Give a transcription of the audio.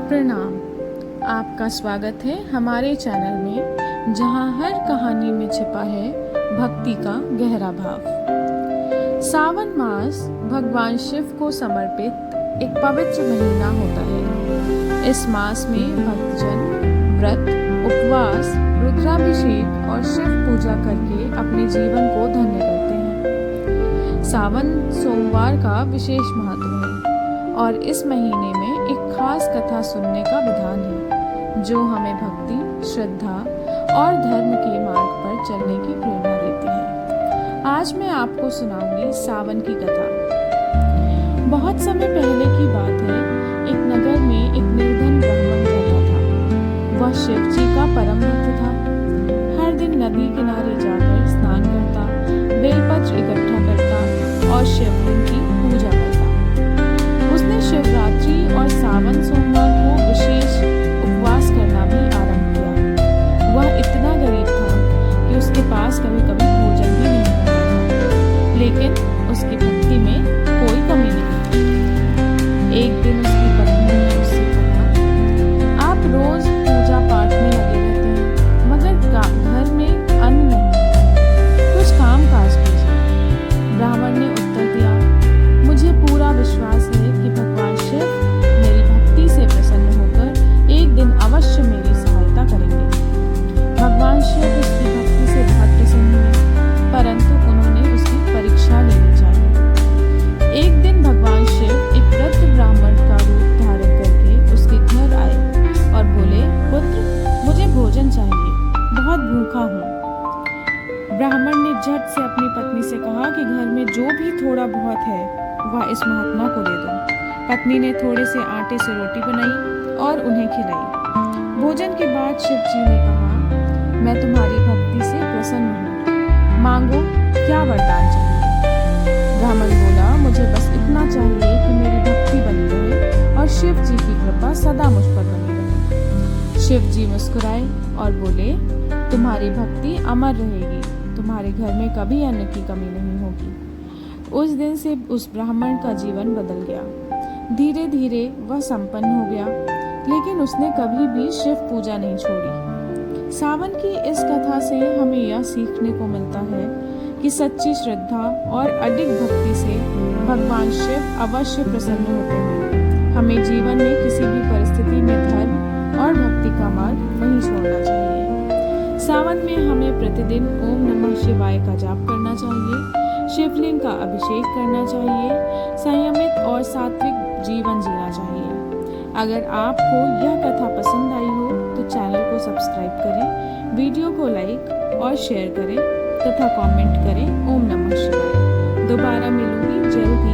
प्रणाम। आपका स्वागत है हमारे चैनल में, जहां हर कहानी में छिपा है भक्ति का गहरा भाव। सावन मास भगवान शिव को समर्पित एक पवित्र महीना होता है। इस मास में भक्तजन व्रत, उपवास, रुद्राभिषेक और शिव पूजा करके अपने जीवन को धन्य करते हैं। सावन सोमवार का विशेष महत्व है और इस महीने में एक खास कथा सुनने का विधान है, जो हमें भक्ति, श्रद्धा और धर्म के मार्ग पर चलने की प्रेरणा देती है। आज मैं आपको सुनाऊंगी सावन की कथा। बहुत समय पहले की बात है। एक नगर में एक निर्धन ब्राह्मण रहता था। वह शिव जी का परम भक्त था। हर दिन नदी किनारे जाकर स्नान करता, बेलपत्र इकट्ठा करता और शिवलिंग की पूजा करता। उसने शिवरात्रि और सावन सोमवार को विशेष उपवास करना भी आरंभ किया। वह इतना गरीब था कि उसके पास कभी-कभी भोजन भी नहीं होता था, लेकिन उसकी भक्ति में कोई कमी नहीं थी। एक दिन उसकी पत्नी ने उससे कहा, आप रोज पूजा पाठ में लगे रहते हैं, मगर घर में अन्न नहीं है, कुछ काम काज कीजिए। ब्राह्मण ने उत्तर दिया, मुझे पूरा विश्वास है कि भगवान शिव मेरी भक्ति से प्रसन्न होकर एक दिन अवश्य मेरी सहायता करेंगे। भगवान शिव उसकी भक्ति से बहुत प्रसन्न हुए, परंतु उन्होंने उसकी परीक्षा लेनी चाहिए। एक दिन भगवान शिव एक वृद्ध ब्राह्मण का रूप धारण करके उसके घर आए और बोले, पुत्र, मुझे भोजन चाहिए, बहुत भूखा हूँ। ब्राह्मण ने झट से अपनी पत्नी से कहा कि घर में जो भी थोड़ा बहुत है वह इस महात्मा को दे दो। पत्नी ने थोड़े से आटे से रोटी बनाई और उन्हें खिलाई। भोजन के बाद शिव जी ने कहा, मैं तुम्हारी भक्ति से प्रसन्न हूँ, मांगो, क्या वरदान चाहिए। ब्राह्मण बोला, मुझे बस इतना चाहिए कि मेरी भक्ति बनी रहे और शिव जी की कृपा सदा मुझ पर बनी रहे। शिव जी मुस्कुराए और बोले, तुम्हारी भक्ति अमर रहेगी, तुम्हारे घर में कभी अन्न की कमी नहीं होगी। उस दिन से उस ब्राह्मण का जीवन बदल गया। धीरे धीरे वह संपन्न हो गया, लेकिन उसने कभी भी शिव पूजा नहीं छोड़ी। सावन की इस कथा से हमें यह सीखने को मिलता है कि सच्ची श्रद्धा और अडिग भक्ति से भगवान शिव अवश्य प्रसन्न होते हैं। हमें जीवन में किसी भी परिस्थिति में धर्म और भक्ति का मार्ग नहीं छोड़ना चाहिए। सावन में हमें प्रतिदिन ओम नमः शिवाय का जाप करना चाहिए, शिवलिंग का अभिषेक करना चाहिए, संयमित और सात्विक जीवन जीना चाहिए। अगर आपको यह कथा पसंद आई हो तो चैनल को सब्सक्राइब करें, वीडियो को लाइक और शेयर करें तथा कमेंट करें। ओम नमः शिवाय। दोबारा मिलूंगी जल्द ही